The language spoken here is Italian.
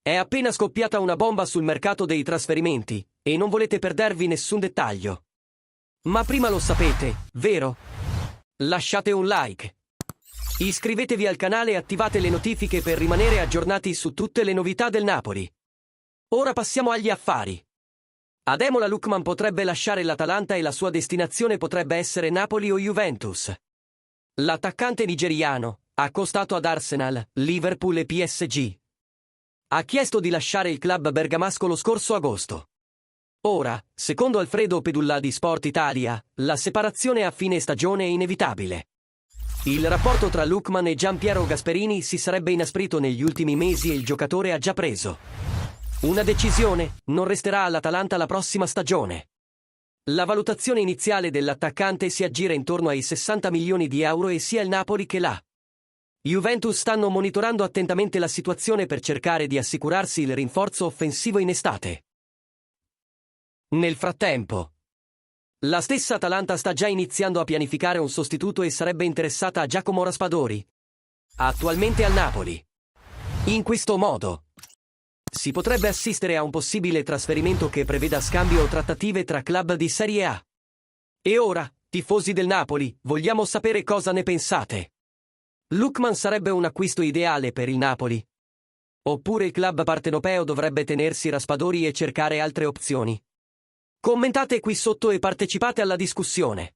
È appena scoppiata una bomba sul mercato dei trasferimenti, e non volete perdervi nessun dettaglio. Ma prima lo sapete, vero? Lasciate un like. Iscrivetevi al canale e attivate le notifiche per rimanere aggiornati su tutte le novità del Napoli. Ora passiamo agli affari. Ademola Lookman potrebbe lasciare l'Atalanta e la sua destinazione potrebbe essere Napoli o Juventus. L'attaccante nigeriano, accostato ad Arsenal, Liverpool e PSG, ha chiesto di lasciare il club bergamasco lo scorso agosto. Ora, secondo Alfredo Pedulla di Sport Italia, la separazione a fine stagione è inevitabile. Il rapporto tra Lookman e Gianpiero Gasperini si sarebbe inasprito negli ultimi mesi e il giocatore ha già preso una decisione: non resterà all'Atalanta la prossima stagione. La valutazione iniziale dell'attaccante si aggira intorno ai 60 milioni di euro e sia il Napoli che la Juventus stanno monitorando attentamente la situazione per cercare di assicurarsi il rinforzo offensivo in estate. Nel frattempo, la stessa Atalanta sta già iniziando a pianificare un sostituto e sarebbe interessata a Giacomo Raspadori, attualmente al Napoli. In questo modo si potrebbe assistere a un possibile trasferimento che preveda scambio o trattative tra club di Serie A. E ora, tifosi del Napoli, vogliamo sapere cosa ne pensate. Lookman sarebbe un acquisto ideale per il Napoli? Oppure il club partenopeo dovrebbe tenersi Raspadori e cercare altre opzioni? Commentate qui sotto e partecipate alla discussione.